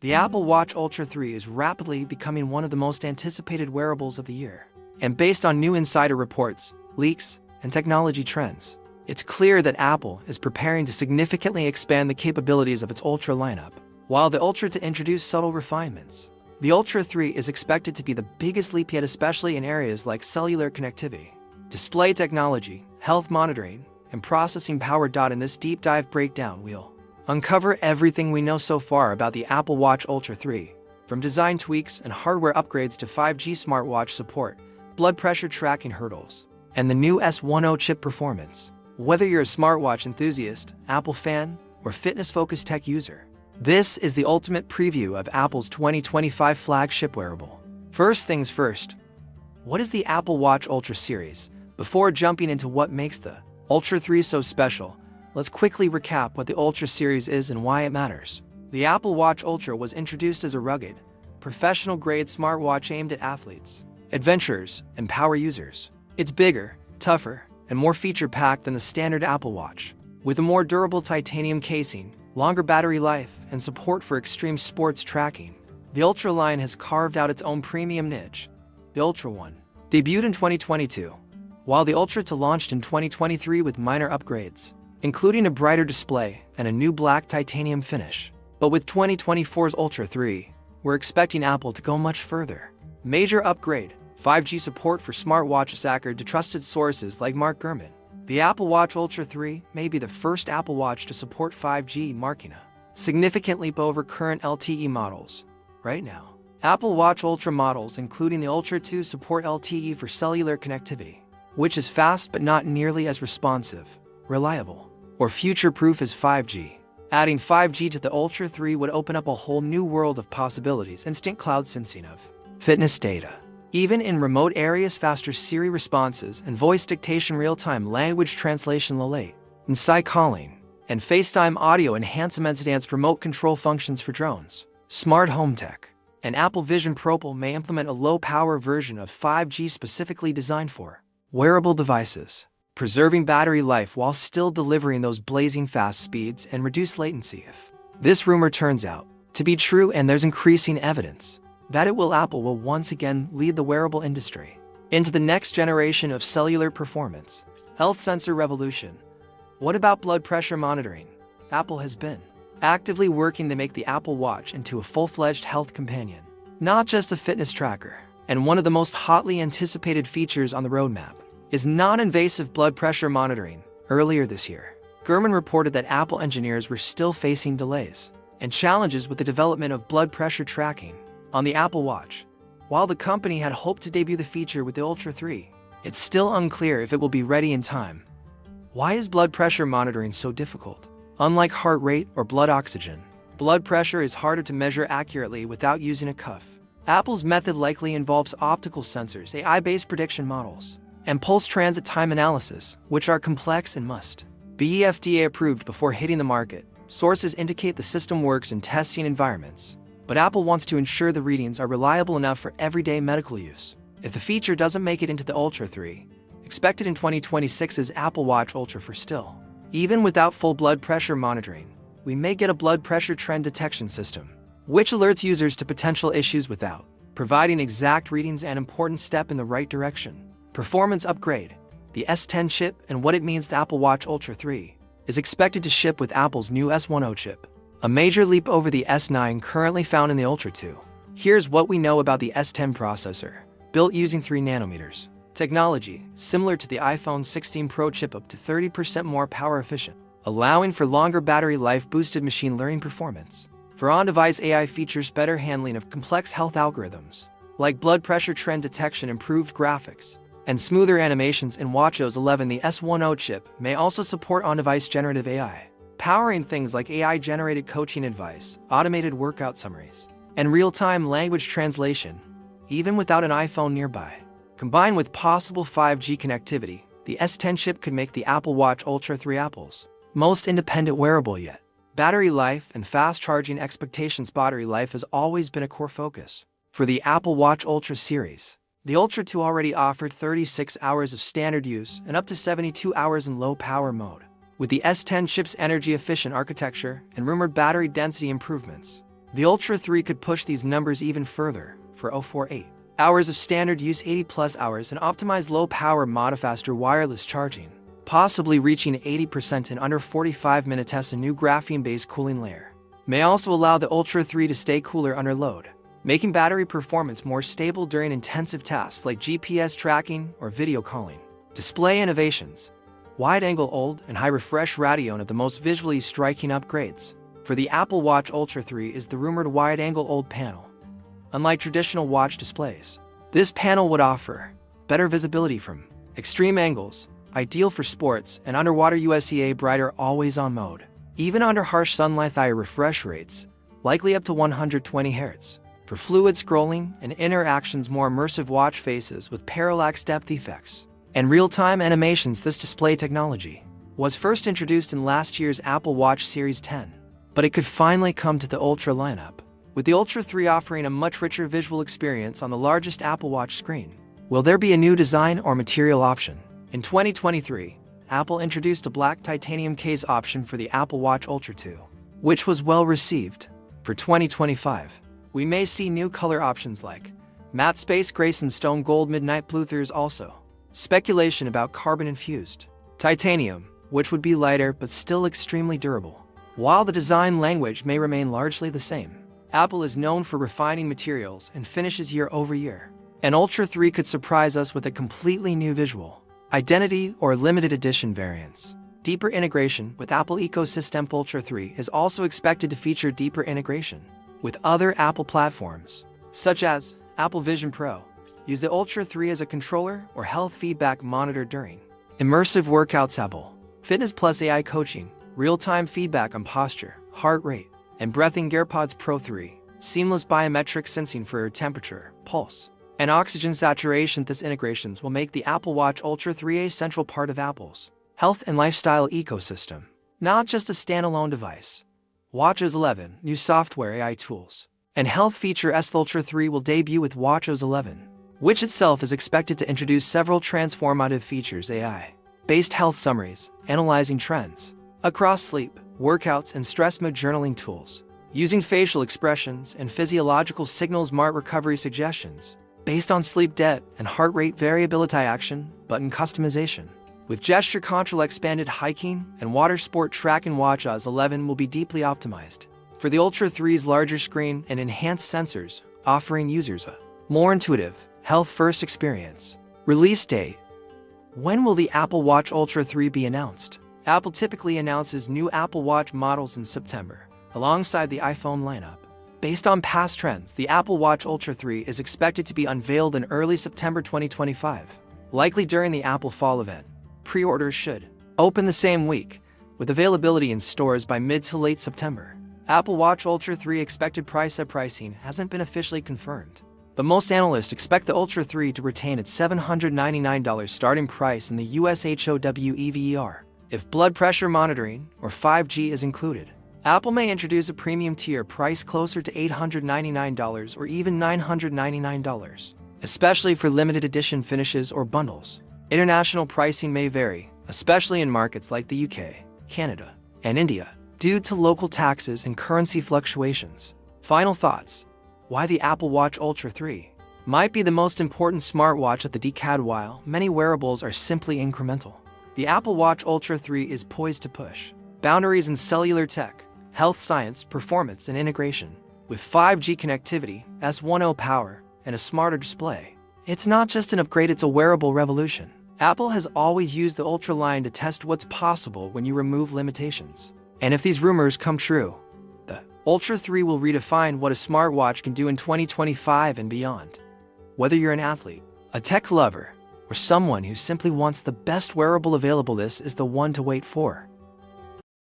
The Apple Watch Ultra 3 is rapidly becoming one of the most anticipated wearables of the year. And based on new insider reports, leaks, and technology trends, it's clear that Apple is preparing to significantly expand the capabilities of its Ultra lineup. While the Ultra to introduce subtle refinements, the Ultra 3 is expected to be the biggest leap yet, especially in areas like cellular connectivity, display technology, health monitoring, and processing power. In this deep dive breakdown, we'll uncover everything we know so far about the Apple Watch Ultra 3, from design tweaks and hardware upgrades to 5G smartwatch support, blood pressure tracking hurdles, and the new S10 chip performance. Whether you're a smartwatch enthusiast, Apple fan, or fitness-focused tech user, this is the ultimate preview of Apple's 2025 flagship wearable. First things first, what is the Apple Watch Ultra series? Before jumping into what makes the Ultra 3 so special, let's quickly recap what the Ultra series is and why it matters. The Apple Watch Ultra was introduced as a rugged, professional-grade smartwatch aimed at athletes, adventurers, and power users. It's bigger, tougher, and more feature-packed than the standard Apple Watch. With a more durable titanium casing, longer battery life, and support for extreme sports tracking, the Ultra line has carved out its own premium niche. The Ultra 1 debuted in 2022, while the Ultra 2 launched in 2023 with minor upgrades, including a brighter display and a new black titanium finish. But with 2024's Ultra 3, we're expecting Apple to go much further. Major upgrade: 5G support for smartwatches. According to trusted sources like Mark Gurman, the Apple Watch Ultra 3 may be the first Apple Watch to support 5G, marking a significant leap over current LTE models. Right now, Apple Watch Ultra models, including the Ultra 2, support LTE for cellular connectivity, which is fast but not nearly as responsive, reliable, or future-proof as 5G. Adding 5G to the Ultra 3 would open up a whole new world of possibilities: instant cloud syncing of fitness data, even in remote areas, faster Siri responses and voice dictation, real-time language translation, low latency calling, and FaceTime audio enhancements. Advanced remote control functions for drones, smart home tech, and Apple Vision Pro may implement a low-power version of 5G specifically designed for wearable devices, preserving battery life while still delivering those blazing fast speeds and reduced latency. If this rumor turns out to be true, and there's increasing evidence that it will, Apple will once again lead the wearable industry into the next generation of cellular performance. Health sensor revolution. What about blood pressure monitoring? Apple has been actively working to make the Apple Watch into a full-fledged health companion, not just a fitness tracker. And one of the most hotly anticipated features on the roadmap is non-invasive blood pressure monitoring. Earlier this year, Gurman reported that Apple engineers were still facing delays and challenges with the development of blood pressure tracking on the Apple Watch. While the company had hoped to debut the feature with the Ultra 3, it's still unclear if it will be ready in time. Why is blood pressure monitoring so difficult? Unlike heart rate or blood oxygen, blood pressure is harder to measure accurately without using a cuff. Apple's method likely involves optical sensors, AI-based prediction models, and pulse transit time analysis, which are complex and must be FDA approved before hitting the market. Sources indicate the system works in testing environments, but Apple wants to ensure the readings are reliable enough for everyday medical use. If the feature doesn't make it into the Ultra 3, expected in 2026's Apple Watch Ultra 4, still, even without full blood pressure monitoring, we may get a blood pressure trend detection system, which alerts users to potential issues without providing exact readings, an important step in the right direction. Performance upgrade. The S10 chip and what it means. The Apple Watch Ultra 3 is expected to ship with Apple's new S10 chip, a major leap over the S9 currently found in the Ultra 2. Here's what we know about the S10 processor. Built using 3nm technology, similar to the iPhone 16 Pro chip, up to 30% more power efficient, allowing for longer battery life, boosted machine learning performance. For on-device AI features, better handling of complex health algorithms, like blood pressure trend detection, improved graphics, and smoother animations in watchOS 11. The S10 chip may also support on-device generative AI, powering things like AI-generated coaching advice, automated workout summaries, and real-time language translation, even without an iPhone nearby. Combined with possible 5G connectivity, the S10 chip could make the Apple Watch Ultra 3 Apple's most independent wearable yet. Battery life and fast charging expectations. Battery life has always been a core focus for the Apple Watch Ultra series. The Ultra 2 already offered 36 hours of standard use and up to 72 hours in low-power mode. With the S10 chip's energy-efficient architecture and rumored battery density improvements, The Ultra 3 could push these numbers even further for 048 hours of standard use, 80+ hours, and optimized low-power faster wireless charging, possibly reaching 80% in under 45 minutes. Tests a new graphene-based cooling layer may also allow the Ultra 3 to stay cooler under load, making battery performance more stable during intensive tasks like GPS tracking or video calling. Display innovations. Wide-angle OLED and high-refresh radio are the most visually striking upgrades for the Apple Watch Ultra 3 is the rumored wide-angle OLED panel. Unlike traditional watch displays, this panel would offer better visibility from extreme angles, ideal for sports and underwater use, brighter always-on mode, even under harsh sunlight, higher refresh rates, likely up to 120 Hz, for fluid scrolling and interactions, more immersive watch faces with parallax depth effects, and real-time animations. This display technology was first introduced in last year's Apple Watch Series 10, but it could finally come to the Ultra lineup, with the Ultra 3 offering a much richer visual experience on the largest Apple Watch screen. Will there be a new design or material option? In 2023, Apple introduced a black titanium case option for the Apple Watch Ultra 2, which was well received. For 2025, we may see new color options like matte space gray and stone gold midnight blue. There's also speculation about carbon-infused titanium, which would be lighter but still extremely durable. While the design language may remain largely the same, Apple is known for refining materials and finishes year over year. An Ultra 3 could surprise us with a completely new visual identity or limited edition variants. Deeper integration with Apple ecosystem. Ultra 3 is also expected to feature deeper integration with other Apple platforms, such as Apple Vision Pro. Use the Ultra 3 as a controller or health feedback monitor during immersive workouts. Apple Fitness Plus AI coaching, real-time feedback on posture, heart rate, and breathing. AirPods Pro 3, seamless biometric sensing for temperature, pulse, and oxygen saturation. These integrations will make the Apple Watch Ultra 3 a central part of Apple's health and lifestyle ecosystem, not just a standalone device. watchOS 11, new software, AI tools, and health feature. The Ultra 3 will debut with watchOS 11, which itself is expected to introduce several transformative features. AI-based health summaries, analyzing trends across sleep, workouts, and stress mode journaling tools, using facial expressions and physiological signals. Smart recovery suggestions based on sleep debt and heart rate variability. Action button customization with gesture control. Expanded hiking and water sport tracking. watchOS 11 will be deeply optimized for the Ultra 3's larger screen and enhanced sensors, offering users a more intuitive, health-first experience. Release date. When will the Apple Watch Ultra 3 be announced? Apple typically announces new Apple Watch models in September, alongside the iPhone lineup. Based on past trends, the Apple Watch Ultra 3 is expected to be unveiled in early September 2025, likely during the Apple Fall event. Pre-orders should open the same week, with availability in stores by mid to late September. Apple Watch Ultra 3 expected pricing hasn't been officially confirmed, but most analysts expect the Ultra 3 to retain its $799 starting price in the US HOWEVER. If blood pressure monitoring or 5G is included, Apple may introduce a premium tier price closer to $899 or even $999, especially for limited edition finishes or bundles. International pricing may vary, especially in markets like the UK, Canada, and India, due to local taxes and currency fluctuations. Final thoughts. Why the Apple Watch Ultra 3 might be the most important smartwatch of the decade. While many wearables are simply incremental, the Apple Watch Ultra 3 is poised to push boundaries in cellular tech, health science, performance, and integration. With 5G connectivity, S10 power, and a smarter display, it's not just an upgrade, it's a wearable revolution. Apple has always used the Ultra line to test what's possible when you remove limitations. And if these rumors come true, the Ultra 3 will redefine what a smartwatch can do in 2025 and beyond. Whether you're an athlete, a tech lover, or someone who simply wants the best wearable available, this is the one to wait for.